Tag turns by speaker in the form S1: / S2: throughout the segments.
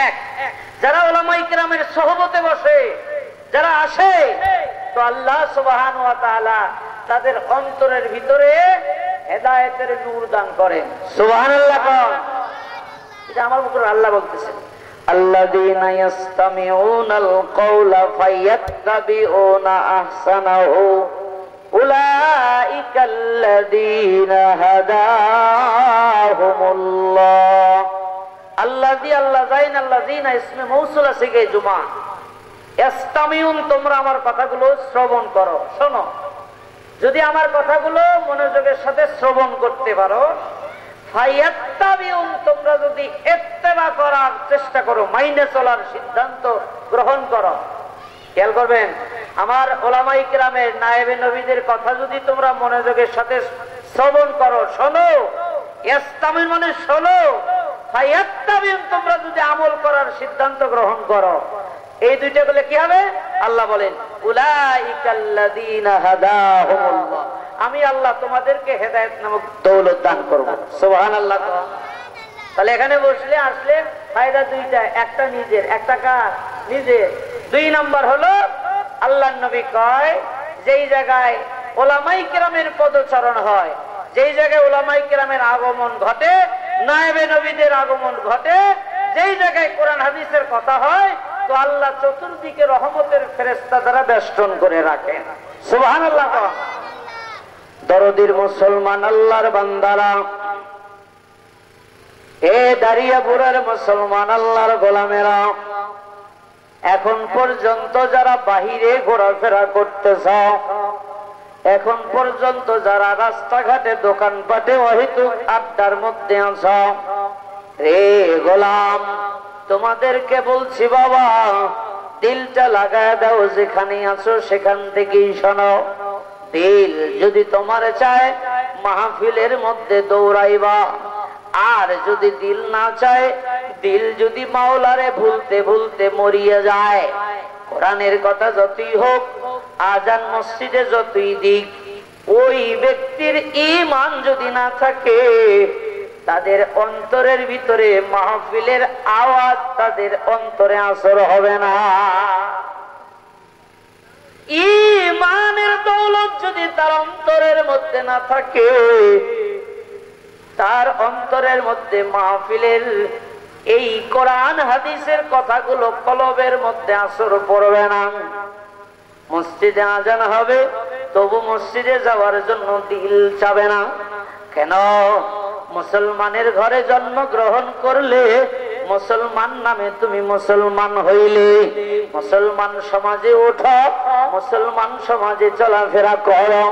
S1: এক, যারা উলামায়ে কিরামের সোহবতে বসে, যারা আসে, তো আল্লাহ সুবহানাহু ওয়া তাআলা তাদের অন্তরের ভিতরে হেদায়েতের নূর দান করেন। সুবহানাল্লাহ। এটা আমার মুখে আল্লাহ বলতেছেন, আল্লাযীনা ইয়াসতামিউনাল কওলা ফায়াত্তাবিউনা আহসানাহু উলাইকাল্লাযীনা হাদাহুমুল্লাহ। আল্লাযীনা ইসমে মৌসুল আছে গে জুমা। ইস্তামিউন, তোমরা আমার কথাগুলো শ্রবণ করো, শোনো। যদি আমার কথাগুলো মনোযোগের সাথে শ্রবণ করতে পারো, ফায়াত্তাবিউন, তোমরা যদি ইত্তেবা করার চেষ্টা করো, মাইনে চলার সিদ্ধান্ত গ্রহণ করো। খেয়াল করবেন, আমার উলামায়ে কিরামের নায়েবে নবীদের কথা যদি তোমরা মনোযোগের সাথে শ্রবণ করো, শোনো, ইস্তামিউন মানে শোনো, ফায়াত্তাবিউন, তোমরা যদি আমল করার সিদ্ধান্ত গ্রহণ করো, এই দুইটা বলে কি হবে? আল্লাহ বলেন, উলাইকাল্লাযীনা হাদাহুমুল্লাহ, আমি আল্লাহ তোমাদেরকে হেদায়েত নামক দৌলত দান করব। সুবহানাল্লাহ। তাহলে এখানে বসলে আসলে ফায়দা দুইটা, একটা নিজের, একটা কার? নিজের। দুই নাম্বার হলো আল্লাহর নবী কয়, যেই জায়গায় উলামায়ে কিরামের পদচারণ হয়, যেই জায়গায় উলামায়ে কিরামের আগমন ঘটে, নায়েবে নবীদের আগমন ঘটে, যেই জায়গায় কোরআন হাদিসের কথা হয়, তো আল্লাহ চতুর্দিকে রহমতের ফেরেশতা দ্বারা বেষ্টন করে রাখেন। সুবহানাল্লাহ। দরদির মুসলমান আল্লাহর বান্দারা, এ দারিয়াপুরের মুসলমান আল্লাহর গোলামেরা, এখন পর্যন্ত যারা বাহিরে ঘোরাফেরা করতেছ, এখন পর্যন্ত যারা রাস্তাঘাটে দোকানপাটে অহেতুক আড্ডার মধ্যে আছ, রে গোলাম, তোমাদেরকে বলছি বাবা, দিলটা লাগায় দাও, যেখানে আছো সেখান থেকেই শোনো। দিল যদি তোমার চায় মাহফিলের মধ্যে দৌড়াইবা, আর যদি দিল না চায়, দিল যদি মাওলারে ভুলতে ভুলতে মরিয়া যায়, কোরআনের কথা যতই হোক, আজান মসজিদে যতই দিক, ওই ব্যক্তির ঈমান যদি না থাকে, তাদের অন্তরের ভিতরে মাহফিলের আওয়াজ তাদের অন্তরে আসর হবে না। ঈমানের দৌলত যদি তার অন্তরের মধ্যে না থাকে, তার অন্তরের মধ্যে মাহফিলের এই কোরআন হাদিসের কথাগুলো কলবের মধ্যে আসর পড়বে না। মসজিদে আজান হবে, তবু মসজিদে যাওয়ার জন্য দিল চাবে না। কেন? মুসলমানের ঘরে জন্মগ্রহণ করলে, মুসলমান নামে তুমি মুসলমান হইলে, মুসলমান সমাজে ওঠো, মুসলমান সমাজে চলাফেরা করো,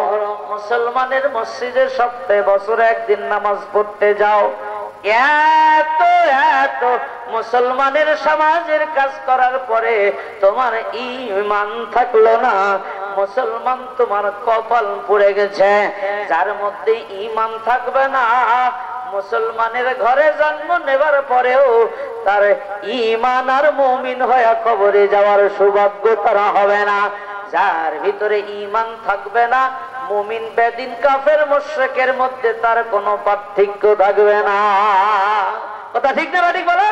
S1: মুসলমানের মসজিদে সপ্তাহে বছরে একদিন নামাজ পড়তে যাও, এত এত মুসলমানের সমাজের কাজ করার পরে তোমার ঈমান থাকলো না, মুসলমান তোমার কপাল পুড়ে গেছে। যার মধ্যে ঈমান থাকবে না, মুসলমানের ঘরে জন্ম নেবার পরেও তার ঈমান আর মুমিন হয়ে কবরে যাওয়ার সৌভাগ্য তারা হবে না। যার ভিতরে ঈমান থাকবে না, মুমিন বেদিন কাফের মুশরিকের মধ্যে তার কোনো পার্থক্য থাকবে না। কথা ঠিক না ঠিক বলো?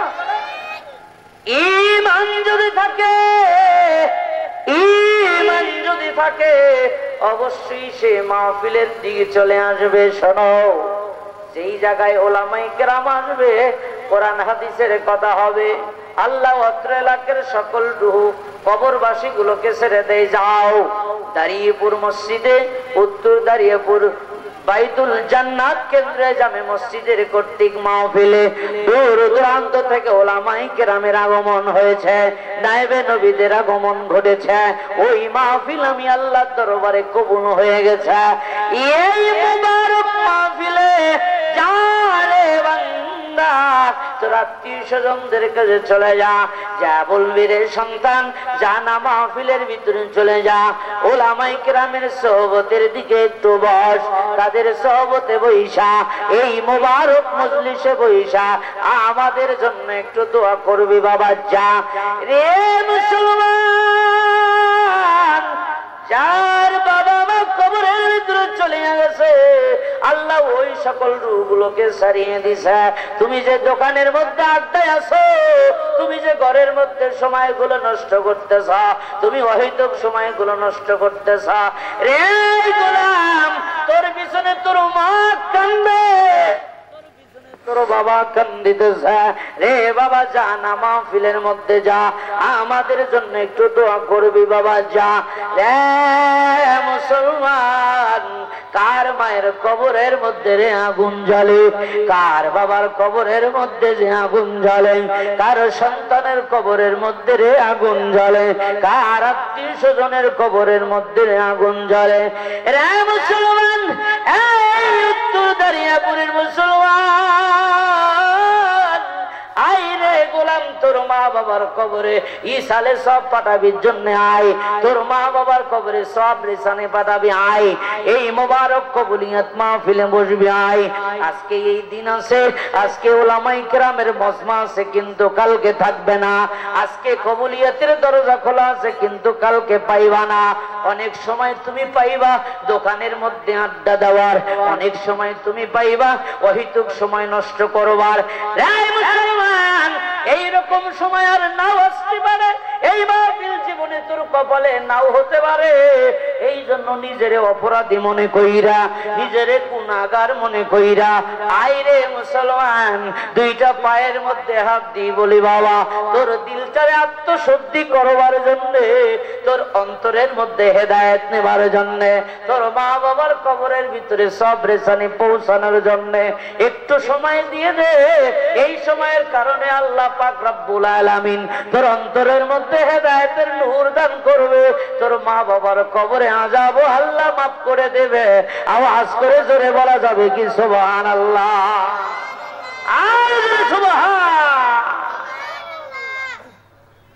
S1: ঈমান যদি থাকে, ঈমান যদি থাকে, অবশ্যই সে মাহফিলের দিকে চলে আসবে। শোনো, যেই জায়গায় উলামায়ে কেরাম আসবে, কোরআন হাদিসের কথা হবে, আল্লাহ অত্র এলাকার সকল রূহ কবরবাসী গুলোকে ছেড়ে দেয়, যাও দারিয়াপুর মসজিদে, উত্তর দারিয়াপুর বাইতুল জান্নাত কেন্দ্রে জামে মসজিদের কর্তৃক মাহফিলে দূর দূরান্ত থেকে উলামায়ে কেরামের আগমন হয়েছে, নায়েবে নবীদের আগমন ঘটেছে। ওই মাহফিল আমি আল্লাহর দরবারে কবুল হয়ে গেছে। এই মুবারক মাহফিলে যারে বান্দা, তোর আত্মীয় স্বজনদের কাছে চলে যা, যা বলবি রে সন্তান, যা না মাহফিলের ভিতরে চলে যা, উলামায়ে কেরামের সোহবতের দিকে একটু বস, তাদের সোহবতে বইসা, এই মুবারক মজলিসে বইসা আমাদের জন্য একটু দোয়া করবি বাবা। যা রে মুসলমান, যার বাবা মা কবরের ভিতরে চলে গেছে, আল্লাহ ওই সকল রূহগুলোকে সারিয়ে দিছে। তুমি যে দোকানের মধ্যে আড্ডায় আছো, তুমি যে কবরের মধ্যে সময়গুলো নষ্ট করতেছ, তুমি অহেতুক সময়গুলো নষ্ট করতেছ। রে গোলাম, তোর পিছনে তোর মা কান্দে, তোর বাবা কান্দিতেছে। রে বাবা যা না, মাহফিলের মধ্যে যা, আমাদের জন্য একটু দোয়া করবি বাবা, যা। রে মুসলমান, কার মায়ের কবরের মধ্যে রে আগুন জ্বলে, কার বাবার কবরের মধ্যে যে আগুন জ্বলে, কার সন্তানের কবরের মধ্যে রে আগুন জ্বলে, কার আত্মীয় স্বজনের কবরের মধ্যে রে আগুন জ্বলে। রে মুসলমান, এই উত্তর দারিয়াপুরের মুসলমান, আই রে গোলাম, তোর মা বাবার কবরে ইসালে সব পাঠাবির জন্য আয়, তোর মা বাবার কবরে সব রেসানে পাঠাবি আয়, এই মোবারক কবুলিয়াত মাহফিলে বসবি আয়। আজকে এই দিন আছে, আজকে ওলামায়ে কেরামের মজমা আছে, কিন্তু কালকে থাকবে না। আজকে কবুলিয়াতের দরজা খোলা আছে, কিন্তু কালকে পাইবা না। অনেক সময় তুমি পাইবা দোকানের মধ্যে আড্ডা দেওয়ার, অনেক সময় তুমি পাইবা অহেতুক সময় নষ্ট করবার। এইরকম সময় আর নাও আসতে পারে, এই মাহফিল জীবনে তোর কপালে নাও হতে পারে। এই জন্য নিজের অপরাধী মনে কইরা, নিজের গুনাহগার মনে কইরা আইরে মুসলমান, দুইটা পায়ের মধ্যে হাত দিয়ে বলি বাবা, তোর দিলটারে আত্মশুদ্ধি করবার জন্য, তোর অন্তরের মধ্যে হেদায়েত নেবার জন্য, তোর মা বাবার কবরের ভিতরে সব রেসানি পৌঁছানোর জন্য একটু সময় দিয়ে দে। এই সময়ের কারণে আল্লাহ পাক রব্বুল আলামিন তোর অন্তরের মধ্যে হেদায়েতের নূর দান করবে, তোর মা বাবার কবরে আযাব আল্লাহ মাফ করে দেবে। আওয়াজ করে জোরে বলা যাবে কি সুবহানাল্লাহ? আর সুবহান।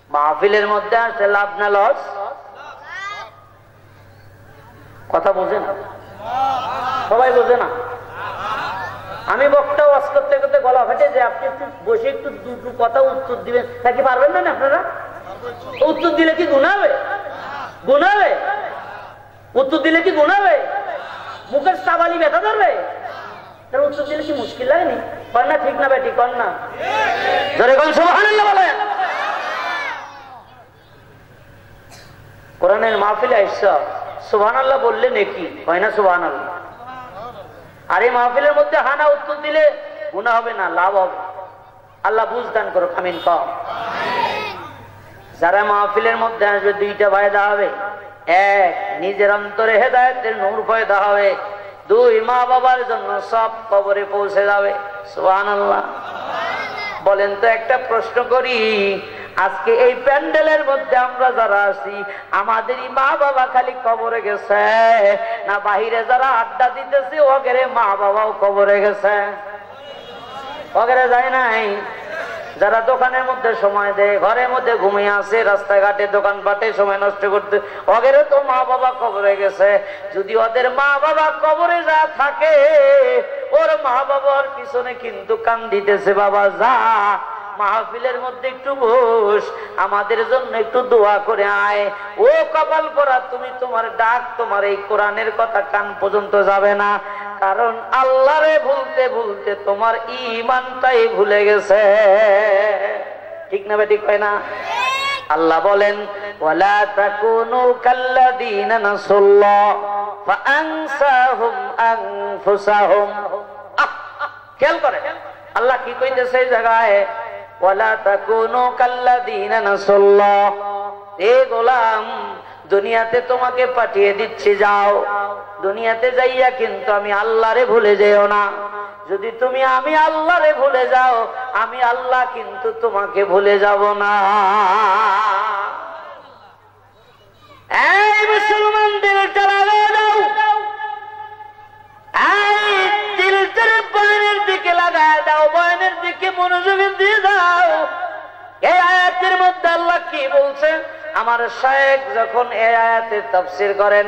S1: মাহফিলের মধ্যে আছে লাভ না লস? কথা বোঝে না সবাই, বোঝে না। আমি বক্তা ওয়াজ করতে করতে গলা ফেটে যে, আপনি একটু বসে একটু দুটো কথা উত্তর দিবেন, তা কি পারবেন না আপনারা? উত্তর দিলে কি গুনাবে? গুনাবে? উত্তর দিলে কি গুনাবে? মুখের সাবালি ব্যথা ধরবে? তার উত্তর দিলে কি মুশকিল লাগেনি? কর না, ঠিক না বেটি? কর না, ধরে কোন সুবহানাল্লাহ বলেন। কোরআনের মাহফিলে আইসা সুবহানাল্লাহ বললে নেকি হয় না? সুবহানাল্লাহ। আর এই মাহফিলের মধ্যে হানা উত্তর দিলে গুনাহ হবে না, লাভ হবে। আল্লাহ বুঝদান করো, আমিন কও। যারা মাহফিলের মধ্যে আসবে দুইটা ফায়দা হবে। এক, নিজের অন্তরে হেদায়েতের নূর পয়দা হবে। দুই, মা বাবার জন্য সব কবরে পৌঁছে যাবে। সুবহানাল্লাহ বলেন তো। একটা প্রশ্ন করি, আজকে এই প্যান্ডেলের মধ্যে আমরা যারা আছি, আমাদেরই মা বাবা খালি কবরে গেছে, না বাহিরে যারা আড্ডা দিতেছে ওদের মা বাবাও কবরে গেছে? ওদের যায় নাই? যারা দোকানের মধ্যে সময় দেয়, ঘরের মধ্যে ঘুমিয়ে আসে, রাস্তাঘাটে দোকানপাটে সময় নষ্ট করতে, ওদের তো মা বাবা কবরে গেছে। যদি ওদের মা বাবা কবরে যা থাকে, ওর মা বাবার পিছনে কিন্তু কান দিতেছে, বাবা যা মাহফিলের মধ্যে একটু বস, আমাদের জন্য একটু দোয়া করে আয়। ও কপাল পরা, তুমি তোমার ডাক, তোমার এই কোরআনের কথা কান পর্যন্ত যাবে না, কারণ আল্লাহরে ভুলতে ভুলতে তোমার ঈমানটাই ভুলে গেছে। ঠিক না বেঠিক হয় না? আল্লাহ বলেন, ওয়ালা তাকুনু কাল্লাযীনা নাসুল্লাহ ফাআনসাহুম আনফুসাহুম। খেয়াল করে আল্লাহ কি কইতেছে এই জায়গায়, ওয়ালা তাকুনু কাল্লাযীনা নাসুল্লাহ। এ গোলাম, দুনিয়াতে তোমাকে পাঠিয়ে দিচ্ছি, যাও। দুনিয়াতে যাইয়া কিন্তু আমি আল্লাহরে ভুলে যেও না। যদি তুমি আমি আল্লাহরে ভুলে যাও, আমি আল্লাহ কিন্তু তোমাকে ভুলে যাব না। এই মুসলমান, দিলটা লাগাও দাও, এই দিলটার বয়ানের দিকে লাগায় দাও, বয়ানের দিকে মনোযোগ দিয়ে দাও। এই আয়াতের মধ্যে আল্লাহ কি বলছে? আমার শায়েখ যখন এই আয়াতের তাফসীর করেন,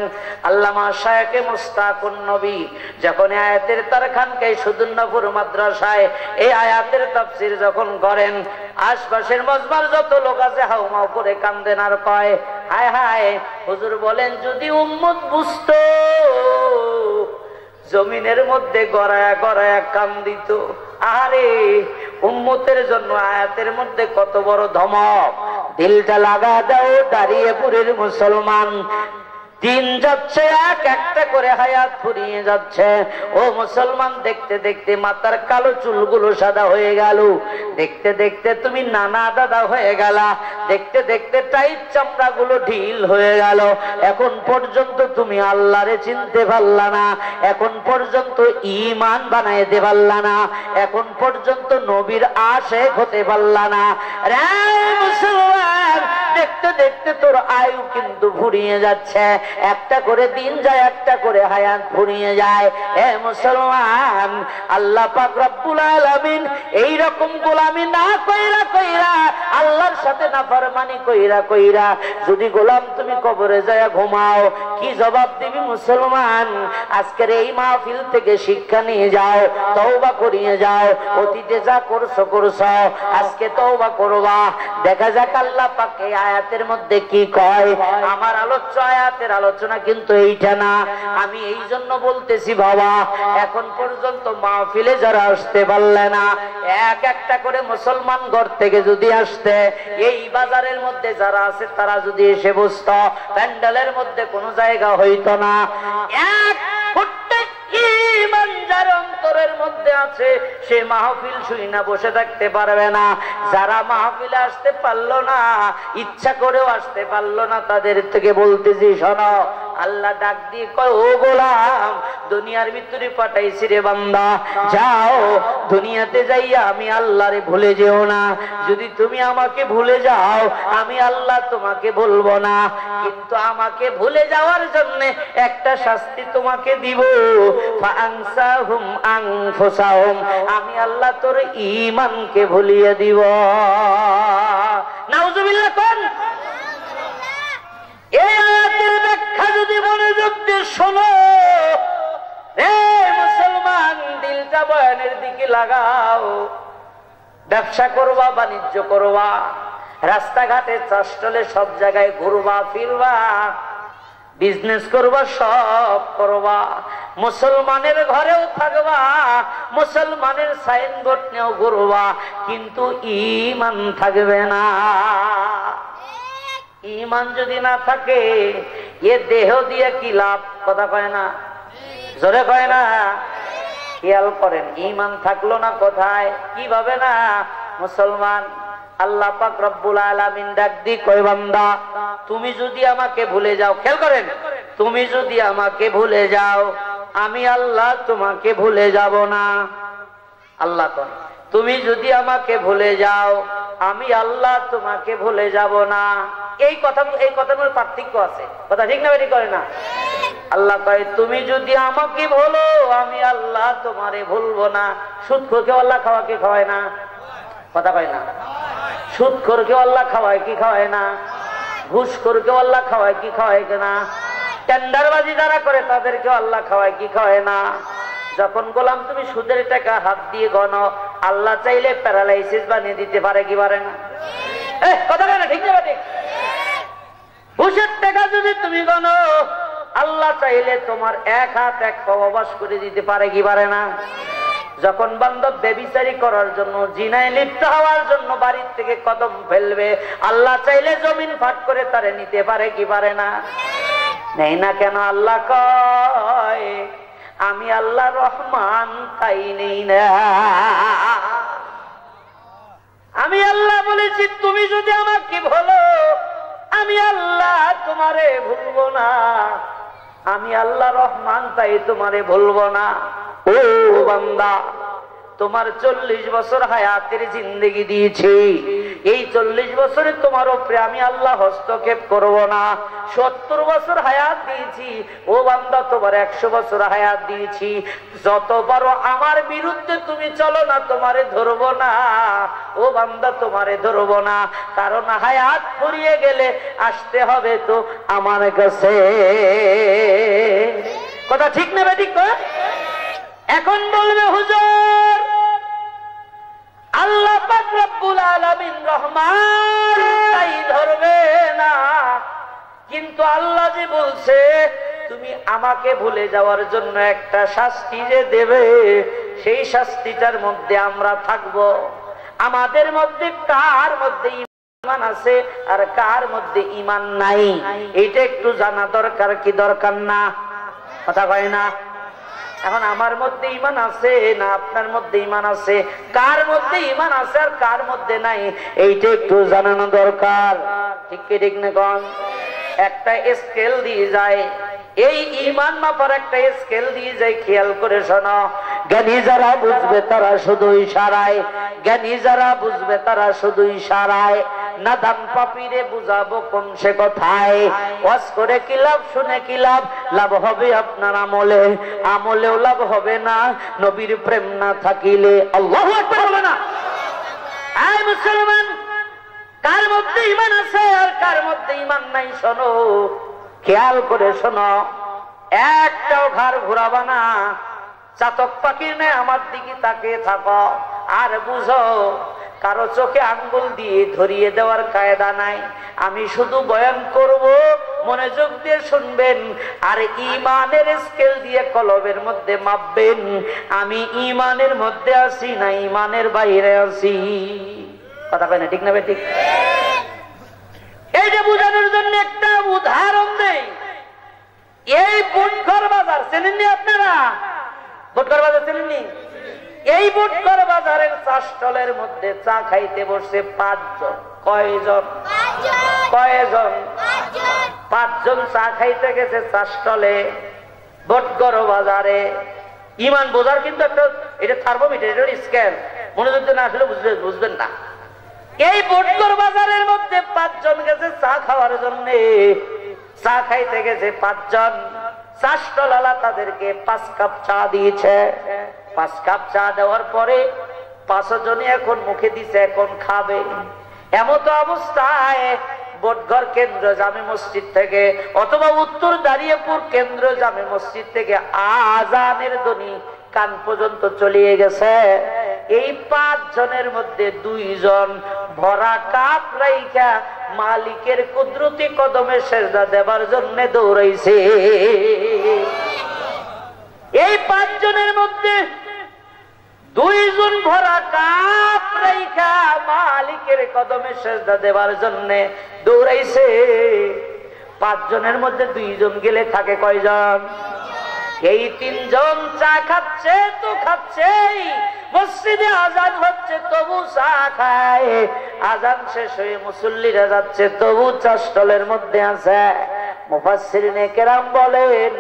S1: আল্লামা শায়েখে মুস্তাকুন নবী যখন এই আয়াতের তারখানকে সুদুন্নপুর মাদ্রাসায় এই আয়াতের তাফসীর যখন করেন, আশপাশের মজমার যত লোক আছে হাউমাউ করে কান্দেন আর কয়, হায় হায়। হুজুর বলেন, যদি উম্মত বুঝতো জমিনের মধ্যে গড়ায়া গড়ায়া কান্দিত। আরে উম্মতের জন্য আয়াতের মধ্যে কত বড় ধমক। দিলটা লাগা দাও দাঁড়িয়েপুরের মুসলমান, দিন যাচ্ছে এক একটা করে হায়াত ফুরিয়ে যাচ্ছে। ও মুসলমান, দেখতে দেখতে মাথার কালো চুলগুলো সাদা হয়ে গেল, দেখতে দেখতে তুমি নানা দাদা হয়ে গেলা, দেখতে দেখতে টাইট চামড়াগুলো ঢিল হয়ে গেল। এখন পর্যন্ত তুমি আল্লাহরে চিনতে পারলা না, এখন পর্যন্ত ঈমান বানাইতে পারলা না, এখন পর্যন্ত নবীর আশিক হতে পারলা না। রে মুসলমান, দেখতে দেখতে তোর আয়ু কিন্তু ফুরিয়ে যাচ্ছে, একটা করে দিন যায়, একটা করে হায়াত ফুরিয়ে যায়। হে মুসলমান, আল্লাহ পাক রব্বুল আলামিন এই রকম গোলামি না কইরা কইরা, আল্লাহর সাথে নাফরমানি কইরা কইরা যদি গোলাম তুমি কবরে যায় ঘুমাও, কি জবাব দিবি মুসলমান? আজকের এই মাহফিল থেকে শিক্ষা নিয়ে যাও, তওবা করিয়ে যাও। অতীতে যা করছো করছো, আজকে তওবা করবা। দেখা যাক আল্লাহ পাক এই আয়াতের মধ্যে কি কয়। আমার আলোচ্য আয়াতের আলোচনা কিন্তু এইটা না। আমি এই জন্য বলতেছি বাবা, এখন পর্যন্ত মাহফিলে যারা আসতে পারলে না, এক একটা করে মুসলমান ঘর থেকে যদি আসতে, এই বাজারের মধ্যে যারা আছে তারা যদি এসে বসত, প্যান্ডেলের মধ্যে কোনো জায়গা হইতো না। এক প্রত্যেক ঈমান যার অন্তরের মধ্যে আছে, সে মাহফিল শুই না বসে থাকতে পারবে না। যারা মাহফিলে আসতে পারলো না, ইচ্ছা করেও আসতে পারলো না, তাদের থেকে বলতেছি শোনো, আল্লাহ ডাক দিয়ে কয়, ও গোলাম, দুনিয়ার ভিতরে পাঠাইছি রে বান্দা, যাও দুনিয়াতে যাইয়া আমি আল্লাহরে ভুলে যেও না। যদি তুমি আমাকে ভুলে যাও, আমি আল্লাহ তোমাকে বলবো না, কিন্তু আমাকে ভুলে যাওয়ার জন্য একটা শাস্তি তোমাকে দিব। ফাআনসাহুম আনফুসাহুম, আমি আল্লাহ তোর ঈমানকে ভুলিয়ে দিব। নাউজুবিল্লাহ কোন? এই আয়াতের ব্যাখ্যা যদি মনোযোগ দিয়ে শোনো, রে মুসলমান, দিলটা বয়ানের দিকে লাগাও। ব্যবসা করবা, বাণিজ্য করবা, রাস্তাঘাটে চাষটলে সব জায়গায় ঘুরবা ফিরবা, বিজনেস করবা, সব করবা, মুসলমানের ঘরেও থাকবা, মুসলমানের সাইনবোর্ড নিয়েও ঘুরবা, কিন্তু ঈমান থাকবে না। ঈমান যদি না থাকে, এ দেহ দিয়ে কি লাভ? কথা কয় না, জোরে কয় না। খেয়াল করেন, ঈমান থাকলো না কোথায়, কিভাবে না? মুসলমান, আল্লাহ পাক রব্বুল আলামিন ডাক দি কয়, বান্দা তুমি যদি আমাকে ভুলে যাও, খেয়াল করেন, তুমি যদি আমাকে ভুলে যাও, আমি আল্লাহ তোমাকে ভুলে যাব না। আল্লাহ কয়, তুমি যদি আমাকে ভুলে যাও, আমি আল্লাহ তোমাকে ভুলে যাব না। এই কথার মধ্যে পার্থক্য আছে, কথা ঠিক না বেটি করে না? আল্লাহ কয়, তুমি যদি আমাকে ভুলো, আমি আল্লাহ তোমারে ভুলবো না। সুদখোরকে আল্লাহ খাওয়া কি খাওয়ায় না? কথা কয় না। সুদখোরকে আল্লাহ খাওয়ায় কি খাওয়ায় না? ঘুষখোরকে আল্লাহ খাওয়ায় কি খাওয়ায় না? টেন্ডারবাজি যারা করে তাদেরকে আল্লাহ খাওয়ায় কি খাওয়ায় না? যখন গোলাম তুমি সুদের টাকা হাত দিয়ে গণো, আল্লাহ চাইলে প্যারালাইসিস বানিয়ে দিতে পারে কি পারে না? কথা কয় না, ঠিক না ঠিক? ঘুষের টাকা যদি তুমি গণো, আল্লাহ চাইলে তোমার এক হাত এক পা অবাস করে দিতে পারে কি পারে না? যখন বান্দব ব্যভিচারী করার জন্য, জিনায় লিপ্ত হওয়ার জন্য বাড়ির থেকে কদম ফেলবে, আল্লাহ চাইলে জমিন ফাট করে তারে নিতে পারে কি পারে না? নেই না কেন? আল্লাহ কয়, আমি আল্লাহ রহমান, তাই নেই না। আমি আল্লাহ বলেছি, তুমি যদি আমাকে ভুলো, আমি আল্লাহ তোমারে ভুলবো না। আমি আল্লাহ রহমান, তাই তোমারে ভুলবো না। ও বান্দা, তোমার 40 বছর হায়াতের জিন্দেগি দিয়েছি, এই 40 বছরে তোমার উপরে আমি আল্লাহ হস্তক্ষেপ করব না। 70 বছর হায়াত দিয়েছি, ও বান্দা তোমার 100 বছর হায়াত দিয়েছি। যত বড় আমার বিরুদ্ধে তুমি চলো না, তোমারে ধরবো না। ও বান্দা, তোমারে ধরবো না, কারণ হায়াত ফুরিয়ে গেলে আসতে হবে তো আমার কাছে। কথা ঠিক না বেঠিক? এখন বলবে, হুজুর আল্লাহ পাক রব্বুল আলামিন রহমান, তাই ধরবে না, কিন্তু আল্লাহ যে বলছে তুমি আমাকে ভুলে যাওয়ার জন্য একটা শাস্তি যে দেবে, সেই শাস্তিটার মধ্যে আমরা থাকব। আমাদের মধ্যে কার মধ্যে ঈমান আছে আর কার মধ্যে ঈমান নাই, এটা একটু জানা দরকার কি দরকার না? কথা কয় না? এখন আমার মধ্যে ঈমান আছে না আপনার মধ্যে ঈমান আছে, কার মধ্যে ঈমান আছে আর কার মধ্যে নাই, এইটা একটু জানানো দরকার। ঠিক কি ঠিক না কোন? একটা স্কেল দিয়ে যায়, এই ঈমান মাপার একটা স্কেল দিয়ে যায়, খেয়াল করে শোনো। জ্ঞানী যারা বুঝবে তারা শুধু ইশারায়, জ্ঞানী যারা বুঝবে তারা শুধু ইশারায়। নাদান পাপীরে বুঝাবো কোন সে কথায়, ওয়াজ করে কি লাভ, শুনে কি লাভ? লাভ হবে আপনার আমলে, আমলেও লাভ হবে না নবীর প্রেম না থাকিলে। আল্লাহু আকবার বলো না? আয় মুসলমান, কার মধ্যে ঈমান আছে আর কার মধ্যে ঈমান নাই শোনো, খেয়াল করে শোনো। একটাও ঘাড় ঘুরাবা না, চাতক পাখির নে আমার দিকে তাকিয়ে থাকো আর বুঝো, কারো চোখে আঙ্গুল দিয়ে ধরিয়ে দেওয়ার কায়দা নাই। আমি শুধু বয়ান করব, মনোযোগ দিয়ে শুনবেন আর ঈমানের স্কেল দিয়ে কলবের মধ্যে মাপবেন আমি ঈমানের মধ্যে আছি না ঈমানের বাইরে আছি। কথা কয় না? ঠিক না? ঠিক। এইটা বোঝানোর জন্য একটা উদাহরণ দেই। এই বুটঘর বাজার চেনেননি আপনারা? বুটঘর বাজার চেনেননি? এই বুটঘর বাজারের চা স্টলের মধ্যে চা খাইতে বসছে 5 জন। কয়জন? কয়জন? 5 জন চা খাইতে গেছে চা স্টলে বুটঘর বাজারে। ঈমান বোঝার কিন্তু একটা এটা থার্মোমিটার, এটা স্কেল। মনোযোগ না আসলে বুঝবেন না। এই বুটঘর বাজারের মধ্যে 5 জন গেছে চা খাওয়ার জন্য। চা খাইতে গেছে 5 জন। চা স্টলওয়ালা তাদেরকে 5 কাপ চা দিয়েছে। 5 কাপ চা দেওয়ার পরে 5 জনই এখন মুখে দিছে, এখন খাবে। এমত অবস্থায় বুটঘর কেন্দ্র জামে মসজিদ থেকে অথবা উত্তর দাঁড়িয়েপুর কেন্দ্র জামে মসজিদ থেকে আজানের ধ্বনি কান পর্যন্ত চলে গেছে। এই 5 জনের মধ্যে 2 জন ভরা কাপ রাইখা মালিকের কুদরতি কদমে সেজদা দেবার জন্য দৌড়াইছে। এই 5 জনের মধ্যে 2 জন ভরা কাপ রাইখা মালিকের কদমে সেজদা দেবার জন্য দৌড়াইছে। 5 জনের মধ্যে 2 জন গেলে থাকে কয়জন? এই 3 জন চা খাচ্ছে তো খাচ্ছেই, মসজিদে আজান হচ্ছে তবু চা খায়, আজান শেষ হয়ে মুসল্লিরা যাচ্ছে তবু চা স্টলের মধ্যে আছে। মুফাসসিরিনে কেরাম বলেন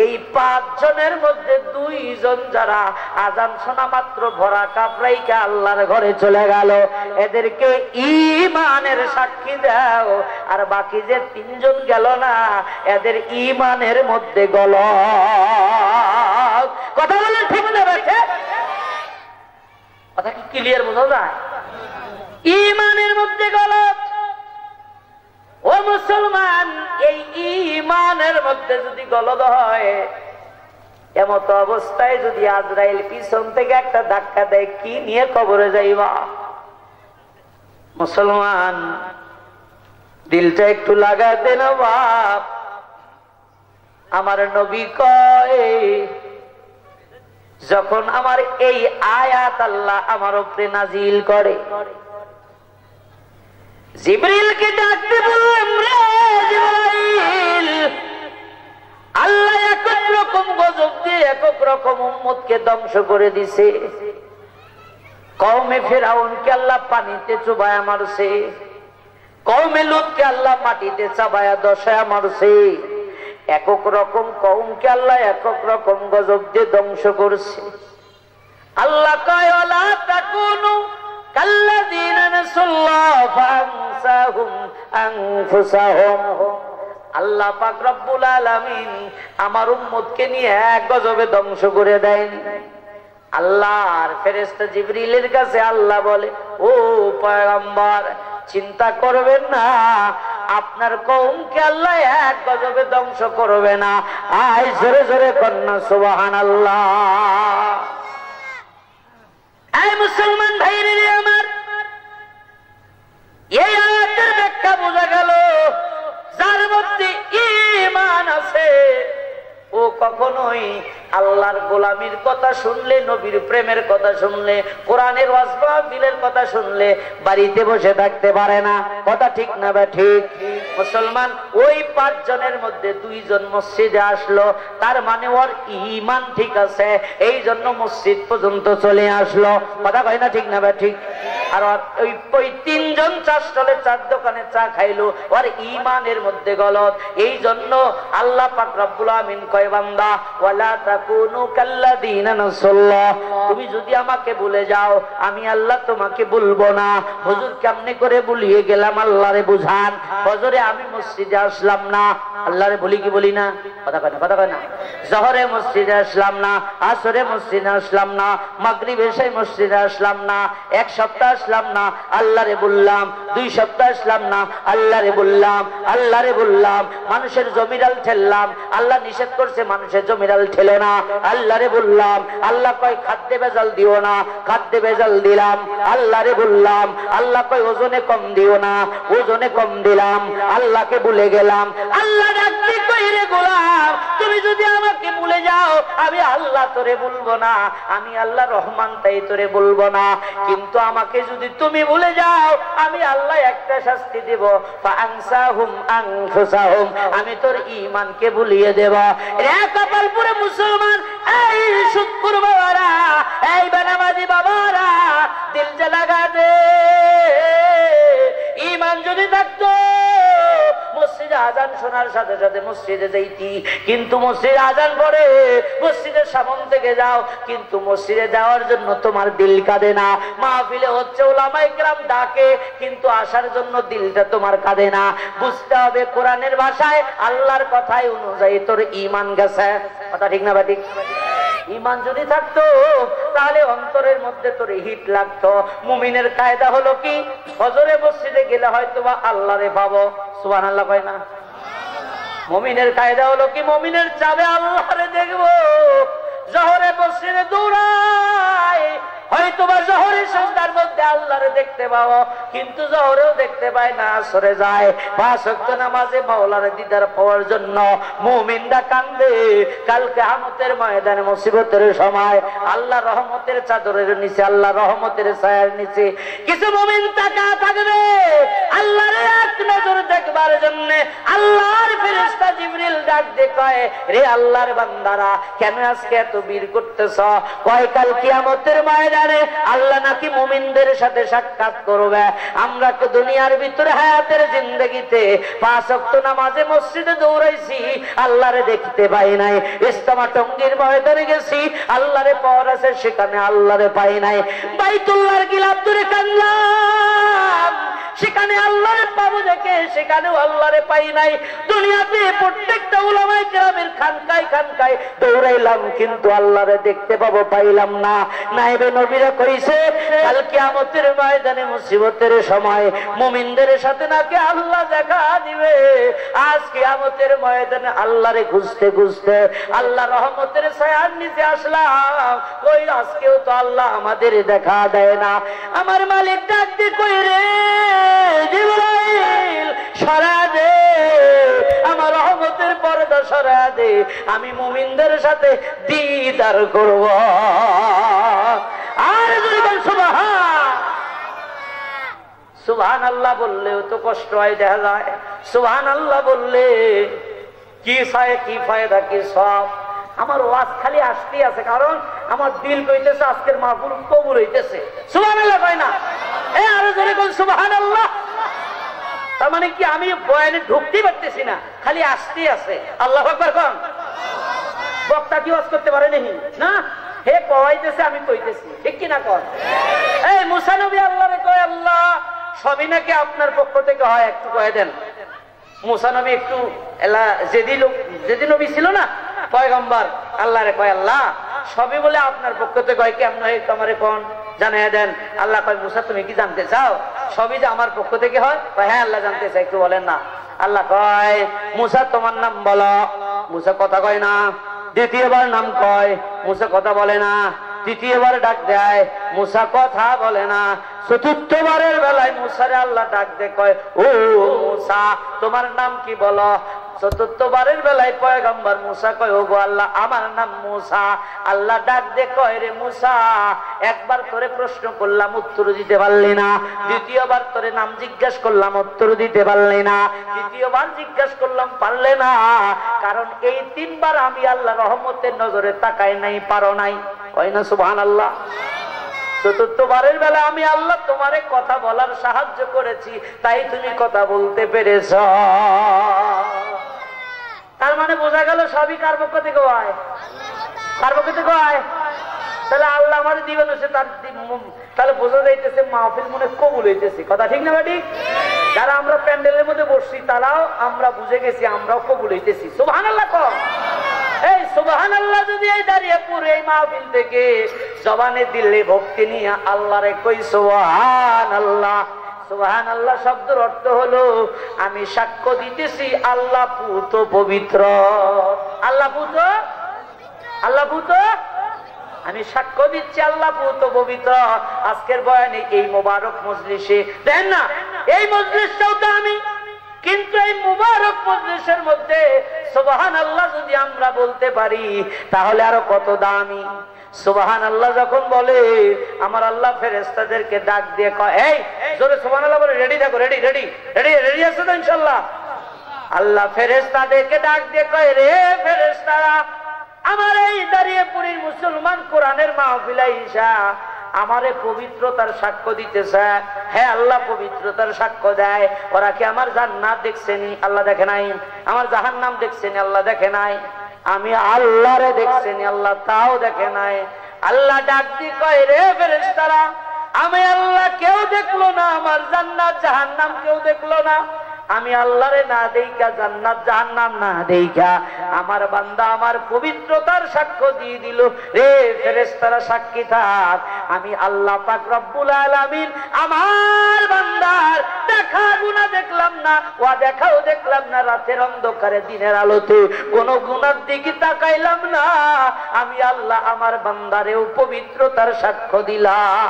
S1: এই 5 জনের মধ্যে 2 জন যারা আজান শোনা মাত্র ভরা কাপ রাইখা আল্লাহর ঘরে চলে গেল, এদেরকে ঈমানের সাক্ষী দাও। আর বাকি যে 3 জন গেল না, এদের ঈমানের মধ্যে গলদ। কথা বলেন ঠিক না? কথা কি ক্লিয়ার বোঝা যায়? ঈমানের মধ্যে গলদ। ও মুসলমান, এই ঈমানের মধ্যে যদি গলদ হয়, এমত অবস্থায় যদি আজরাইল পিছন থেকে একটা ধাক্কা দেয়, কি নিয়ে কবরে যাইবা? মুসলমান, দিলটা একটু লাগা দেন বাপ। আমার নবী কয়, যখন আমার এই আয়াত আল্লাহ আমার উপরে নাজিল করে, জিবরিলকে ডাকতে বললাম, রে জিবরাইল, আল্লাহ একক রকম গজব দিয়ে একক রকম উম্মতকে ধ্বংস করে দিছে। কওমে ফিরআউনকে আল্লাহ পানিতে চুবায়া মারছে, কওমে লূতকে আল্লাহ মাটিতে চাবায়া দশায়া মারছে। একক রকম কওমকে আল্লাহ একক রকম গজব দিয়ে ধ্বংস করছে। আল্লাহ কয়, ওয়ালা তাকুনু কাল্লাযীনা নাসাল্লাহ ফানসাহুম আনফুসাহুম। আল্লাহ পাক রব্বুল আলামিন আমার উম্মতকে নিয়ে এক গজবে ধ্বংস করে দেয়নি। আল্লাহর ফেরেশতা জিবরিলের কাছে আল্লাহ বলে, ও পয়গম্বর, চিন্তা করবেন না, আপনার কওমকে আল্লাহ এক গজবে ধ্বংস করবে না। আয় জোরে জোরে কন্যা সুবহানাল্লাহ। এই মুসলমান ভাইরে আমার, এই আয়াতের ব্যাখ্যা বোঝা গেল, যার মধ্যে ঈমান আছে সময় আল্লাহর গোলামির কথা শুনলে, নবীর প্রেমের কথা শুনলে, কোরআনের ওয়াজ মাহফিলের কথা শুনলে বাড়িতে বসে থাকতে পারে না। কথা ঠিক না বা ঠিক? মুসলমান ওই 5 জনের মধ্যে 2 জন মসজিদে আসলো, তার মানে ওর ঈমান ঠিক আছে, এই জন্য মসজিদ পর্যন্ত চলে আসলো। কথা কয় না ঠিক না বা ঠিক? আর ওই 3 জন চা স্টলে, চার দোকানে চা খাইলো, ওর ঈমানের মধ্যে গলত। এই জন্য আল্লাহ পাক রব্বুল আমিন কয়, বান্দা ওয়ালা তাকুনু কাল্লাযিনা নাসাল্লাহ, তুমি যদি আমাকে ভুলে যাও আমি আল্লাহ তোমাকে ভুলবো না। হুজুর কেমনে করে ভুলিয়ে গেলাম, আল্লাহরে বুঝান। ফজরে আমি মসজিদে আসলাম না, আল্লাহরে বলি কি বলি না? কথা কয় না, কথা কয় না। জোহরে মসজিদে আসলাম না, আসরে মসজিদে আসলাম না, মাগরিব এশায় মসজিদে আসলাম না, 1 সপ্তাহ আসলাম না, আল্লাহরে বললাম। 2 সপ্তাহ আসলাম না, আল্লাহরে বললাম, আল্লাহরে বললাম। মানুষের জমিরাল ঠেললাম, আল্লাহ নিষেধ করছে মানুষের জমিরাল ঠেলে না, আল্লাহরে বললাম। আল্লাহ কয় খাদ্যে ভেজাল দিও না, খাদ্যে ভেজাল দিলাম, আল্লাহরে বললাম। আল্লাহ কয় ওজনে কম দিও না, ওজনে কম দিলাম, আল্লাহকে ভুলে গেলাম। আল্লাহ ডাকতে কই রে গোলাম, তুমি যদি আমাকে ভুলে যাও আমি আল্লাহ তোরে বলবো না, আমি আল্লাহ রহমান তাই তোরে বলবো না। কিন্তু আমাকে যদি তুমি ভুলে যাও আমি আল্লাহ একটা শাস্তি দেব, ফাআনসাহুম আনফুসাহুম, আমি তোর ঈমানকে ভুলিয়ে দেব। রে কপালপুরে মুসলমান, এই শুকর বাবারা, এই বেনামাজি বাবারা, দিল যে লাগা দে। ঈমান যদি থাকতো মসজিদে আজান শোনার সাথে সাথে মসজিদে যাইতি, কিন্তু মসজিদে আজান পড়ে মসজিদের সামনে থেকে যাও, কিন্তু মসজিদে যাওয়ার জন্য তোমার দিল কাঁদে না। মাহফিলে হচ্ছে উলামায়ে কেরাম ডাকে, কিন্তু আসার জন্য দিলটা তোমার কাঁদে না। বুঝতে হবে কোরআনের ভাষায় আল্লাহর কথাই অনুযায়ী তোর ঈমান গেছে। কথা ঠিক না ঠিক? ঈমান যদি থাকতো তাহলে অন্তরের মধ্যে তোর হিট লাগতো। মুমিনের কায়দা হলো কি, ফজরে মসজিদে গেলে হয়তো বা আল্লাহরে পাবো, সুবহানাল্লাহ কয় না? মুমিনের কায়দা হলো কি, মুমিনের চাবে আল্লাহরে দেখবো। জোহরে মসজিদে দৌড়াই, হয়তো বা জোহরের সাজদার মধ্যে আল্লাহরে দেখতে পাবো, কিন্তু জোহরেও দেখতে পায় না, আসরে যায়। 5 ওয়াক্ত নামাজে মাওলার দিদার পাওয়ার জন্য মুমিনরা কান্দে। কাল কিয়ামতের ময়দানে মুসিবতের সময় আল্লাহ রহমতের চাদরের নিচে, আল্লাহ রহমতের ছায়ার নিচে কিছু মুমিন তাকা থাকবে আল্লাহরে এক নজর দেখবার জন্য। আল্লাহর ফেরেশতা জিবরিল ডাক দিয়ে কয়, রে আল্লাহর বান্দারা, কেন আজকে এত বীর করতেছ? কয় কাল কিয়ামতের ময়দানে আল্লাহ নাকি মুমিনদের সাথে সাক্ষাৎ করবে। আমরা তো দুনিয়ার ভিতরে হায়াতের জিন্দেগিতে 5 ওয়াক্ত নামাজে মসজিদে দৌড়াইছি, আল্লাহরে দেখতে পাই নাই। ইস্তেমা টঙ্গীর ময়দানে গেছি, আল্লাহরে পাওয়ার আছে, সেখানে আল্লাহরে পাই নাই। বাইতুল্লাহর গিলাফ ধরে কান্নাম, সেখানে আল্লাহরে পাবো দেখে সেখানেও আল্লাহরে পাই নাই। দুনিয়াতে প্রত্যেকটা উলামায়ে কেরামের খানকায় খানকায় দৌড়াইলাম, কিন্তু আল্লাহরে দেখতে পাবো, পাইলাম না। নাইবে নবীরা কইছে কাল কিয়ামতের ময়দানে মুসিবতের সময় মুমিনদের সাথে নাকি আল্লাহ দেখা দিবে। আজ কিয়ামতের ময়দানে আল্লাহরে খুঁজতে খুঁজতে আল্লাহ রহমতের ছায়ার নিচে আসলাম, কই আজকেও তো আল্লাহ আমাদের দেখা দেয় না। আমার মালিক ডাক দিয়ে কই, রে জিবরাইল সরা দে, আমার রহমতের পর্দা সরা দে, আমি মুমিনদের সাথে দিদার করব। আর যদি বল সুবহানাল্লাহ বললেও তো কষ্ট হয়, দেখা যায়। সুবহানাল্লাহ বললে কি কি ফায়দা, কি সব। আমার ওয়াজ খালি আসতেই আছে, কারণ আমার দিল কইতেছে আজকের মাহফিল কবুল হইতেছে। সুবহানাল্লাহ কয় না? আরো জোরে বল সুবহানাল্লাহ। তার মানে কি আমি বয়ানে ঢুকতেই পারতেছি না, খালি আসতেই আছে। আল্লাহু আকবার কোন? বক্তা কি ওয়াজ করতে পারে নাকি? না, হে কওয়াইতেছে, আমি কইতেছি, ঠিক কি না কর? এই মুসা নবী আল্লাহরে কয়, আল্লাহ সবই নাকি আপনার পক্ষ থেকে হয়, একটু কয়ে দেন। মুসা নবী একটু যেদি নবী ছিল না পয়গম্বর, আল্লাহরে কয়, আল্লাহ সবই বলে আপনার পক্ষ থেকে হয়, কেমন হয় তোমারে কোন জানিয়ে দেন। আল্লাহ কয়, মুসা তুমি কি জানতে চাও সবই যে আমার পক্ষ থেকে হয়? হ্যাঁ আল্লাহ জানতে চাই, একটু বলেন না। আল্লাহ কয়, মুসা তোমার নাম বলো। মুসা কথা কয় না। দ্বিতীয়বার নাম কয়, মুসা কথা বলে না। তৃতীয়বার ডাক দেয়, মুসা কথা বলে না। চতুর্থবারের বেলায় মুসারে আল্লাহ ডাক দে কয়, ও মুসা তোমার নাম কি বলো? চতুর্থবারের বেলায় পয়গম্বর মুসা কয়, ও গো আল্লাহ, আমার নাম মুসা। আল্লাহ ডাক দে কয়, রে মুসা, একবার তোরে প্রশ্ন করলাম, উত্তর দিতে পারলি না। দ্বিতীয়বার তোরে নাম জিজ্ঞাসা করলাম, উত্তর দিতে পারলি না। তৃতীয়বার জিজ্ঞাসা করলাম, পারলে না। কারণ এই তিনবার আমি আল্লাহ রহমতের নজরে তাকাই নাই, পারো নাই। কয় না সুবহানাল্লাহ। চতুর্থবারের বেলা আমি আল্লাহ তোমারে কথা বলার সাহায্য করেছি, তাই তুমি কথা বলতে পেরেছ। তার মানে বোঝা গেল সবই কার পক্ষ থেকে হয়, কার পক্ষ থেকে হয়। তাহলে আল্লাহ আমাদের দিবেন হচ্ছে তার, তাহলে বোঝা যাইতেছে মাহফিল মনে কবুল হইতেছে। কথা ঠিক না ঠিক? যারা আমরা প্যান্ডেলের মধ্যে বসছি তারাও আমরা বুঝে গেছি আমরাও কবুল হইতেছি। সুবহানাল্লাহ কর। এই সুবহানাল্লাহ যদি এই দাঁড়িয়ে পুরো এই মাহফিল থেকে জবানে দিলে ভক্তি নিয়ে আল্লাহরে কই সুবহানাল্লাহ। সুবহানাল্লাহ শব্দের অর্থ হলো আমি সাক্ষ্য দিতেছি আল্লাহ পুত পবিত্র। আল্লাহ পুত, আল্লাহ পুত, আমি সাক্ষ্য দিচ্ছি আল্লাহ পুত পবিত্র। আজকের বয়ানে এই মোবারক মজলিসে দেন না, এই মজলিসটাও তো আমি, কিন্তু এই মুবারক মজলিসের মধ্যে সুবহানাল্লাহ যদি আমরা বলতে পারি তাহলে আরো কত দামি। সুবহানাল্লাহ যখন বলে আমার আল্লাহ ফেরেশতাদেরকে ডাক দিয়ে কয়, এই জোরে সুবহানাল্লাহ বলে, রেডি থাকো, রেডি রেডি রেডি রেডি আছো তো ইনশাআল্লাহ। আল্লাহ ফেরেশতাদেরকে ডাক দিয়ে কয়, রে ফেরেশতারা, আমার এই দাঁড়িয়ে পুরীর মুসলমান কোরআনের মাহফিলে আইসা আমারে পবিত্রতার সাক্ষ্য দিতেছে। হ্যাঁ আল্লাহ পবিত্রতার সাক্ষ্য দেয়। ওরা কি আমার জান্নাত দেখছেনি? আল্লাহ দেখে নাই। আমার জাহান্নাম দেখছেনি? আল্লাহ দেখে নাই। আমি আল্লাহরে দেখছেনি? আল্লাহ তাও দেখে নাই। আল্লাহ ডাক দি কয়, রে ফেরেশতারা, আমি আল্লাহ কেউ দেখলো না, আমার জান্নাত জাহান্নাম কেউ দেখলো না। আমি আল্লাহরে না দেইখা, জান্নাত জাহান্নাম না দেইখা আমার বান্দা আমার পবিত্রতার সাক্ষ্য দিয়ে দিল। রে ফেরেশতারা সাক্ষী থাক, আমি আল্লাহ পাক রব্বুল আলামিন আমার বান্দার দেখা গুনাহ দেখলাম না, ওয়া দেখাও দেখলাম না, রাতের অন্ধকারে দিনের আলোতে কোন গুনার দিকে তাকাইলাম না। আমি আল্লাহ আমার বান্দারেও পবিত্রতার সাক্ষ্য দিলাম।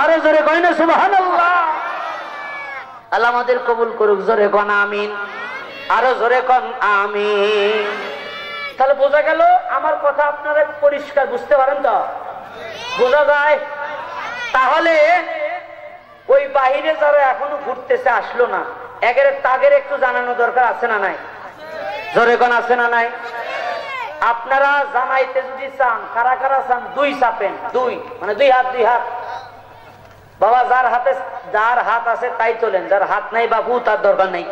S1: আরে জোরে কই না সুবহানাল্লাহ। আল্লাহ আমাদের কবুল করুক। জোরে কোন আমিন, আরো জোরে কোন আমিন। তাহলে বোঝা গেল আমার কথা আপনারা পরিষ্কার বুঝতে পারেন তো? বোঝা যায়? তাহলে ওই বাহিরে যারা এখনো ঘুরতেছে আসলো না, একের তাদের একটু জানানো দরকার আছে না নাই? জোরে কোন আছে না নাই? আপনারা জানাইতে যদি চান, কারা কারা চান দুই চাপেন, দুই মানে দুই হাত, দুই হাত। বাবা যার হাতে যার হাত আছে তাই তোলেন, যার হাত নাই বাবু তার দরকার নাই।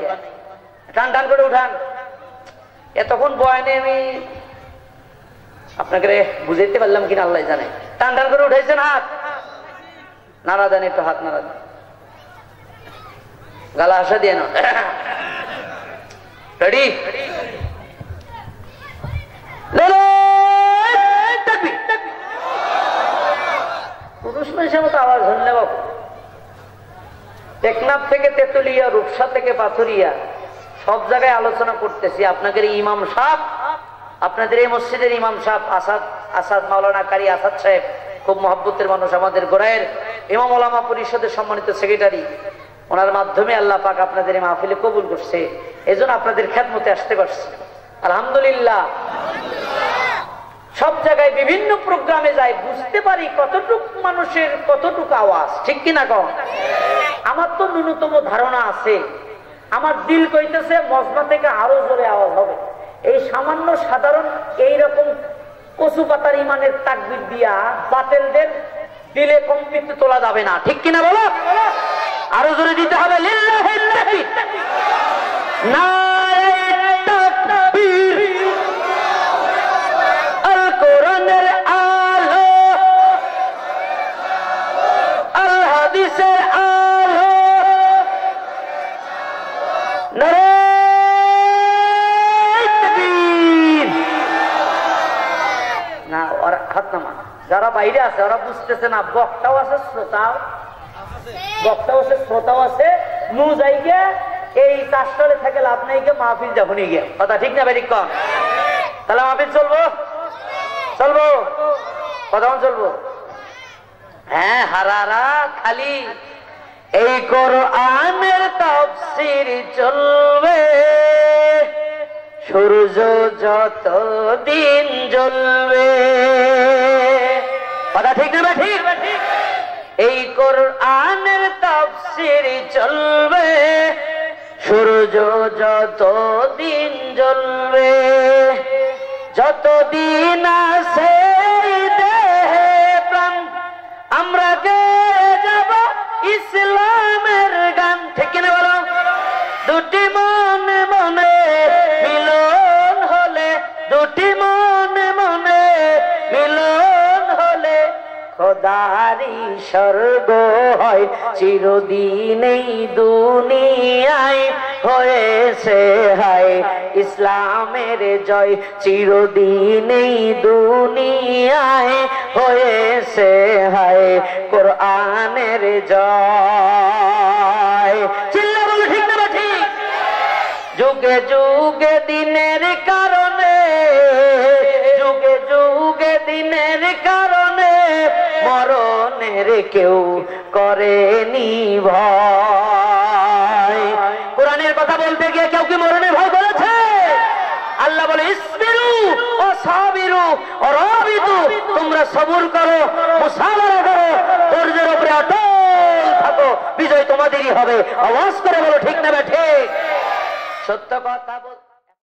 S1: টান টান করে উঠান। এতক্ষণ বয়ানে আমি আপনাকে বুঝাইতে পারলাম কিনা আল্লাহ জানে। টান টান করে উঠাইছেন হাত, নাড়া দেন, একটু হাত নাড়া দেন, গালা আসা দিয়ে না। রেডি? পুরুষ মানুষের মতো আওয়াজ হল বাবু। টেকনাফ থেকে তেতুলিয়া, রূপসা থেকে পাথুরিয়া, সব জায়গায় আলোচনা করতেছি। আপনাদের ইমাম সাহেব, আপনাদের এই মসজিদের ইমাম সাহেব আসাদ মাওলানা কারি আসাদ সাহেব, খুব মহব্বতের মানুষ, আমাদের গোড়ায়ের ইমাম ওলামা পরিষদের সম্মানিত সেক্রেটারি। ওনার মাধ্যমে আল্লাহ পাক আপনাদের এই মাহফিলে কবুল করছে, এজন্য আপনাদের খেদমতে আসতে পারছি। আলহামদুলিল্লাহ। সব জায়গায় বিভিন্ন প্রোগ্রামে যাই, বুঝতে পারি কতটুকু মানুষের কতটুকু আওয়াজ, ঠিক কিনা কন? আমার তো ন্যূনতম ধারণা আছে, আমার দিল কইতেছে মজমা থেকে আরো জোরে আওয়াজ হবে। এই সামান্য সাধারণ এইরকম কচু পাতার ইমানের তাকবীর দিয়া বাতিলদের দিলে কম্পিত তোলা যাবে না, ঠিক কিনা বলো? আরো জোরে দিতে হবে। লিল্লাহির তাকবীর, নারে তাকবীর, আল কোরআনের আলো, আল হাদিসের আলো, নারে তাকবীর। না ওরা হাত নামা, যারা বাইরে আছে ওরা বুঝতেছে না, বক্তাও আছে শ্রোতাও, বক্তাও আছে শ্রোতাও আছে। নু যাইগে এই চাষতলে থেকে লাভ নাই গিয়ে মাহফিল যখনই গিয়ে, কথা ঠিক না বেরিক কম? তাহলে মাহফিল চলবো, চলবো, কতক্ষণ চলবো? হ্যাঁ, হারারা খালি এই কোরআনের তাফসীর চলবে। সূর্য যত দিন জ্বলবে, কথা ঠিক না ঠিক? এই কোরআনের তাফসীর চলবে, সূর্য যত দিন জ্বলবে, যতদিন আছে দেহে প্রাণ আমরা গেয়ে যাব ইসলামের গান, ঠিক কিনা বলো? দুটি মনে মনে মিলন হলে, দুটি মনে মনে মিলন হলে খোদারি স্বর্গ হয় চিরদিন এই দুনিয়ায় হয়েছে হায় ইসলামের জয়, চিরদিন এই দুনিয়ায় হয়েছে হায় কোরআনের জয়। চিল্লা বলো ঠিক না ঠিক? যুগে যুগে দিনের কারণে, যুগে যুগে দিনের কারণে মরণের কেউ করেনি ভয়। কোরআনের কথা বলতে গিয়ে কেউ কি মরণের ভয় করেছে? আল্লাহ বলে ইসবিরু ও সাবিরু ও রাবিতু, তোমরা সবুর করো, মুসাফারা করো, ধৈর্যের উপরে অটল থাকো, বিজয় তোমাদেরই হবে। আওয়াজ করে বলো ঠিক না ঠিক? সত্য কথা বল।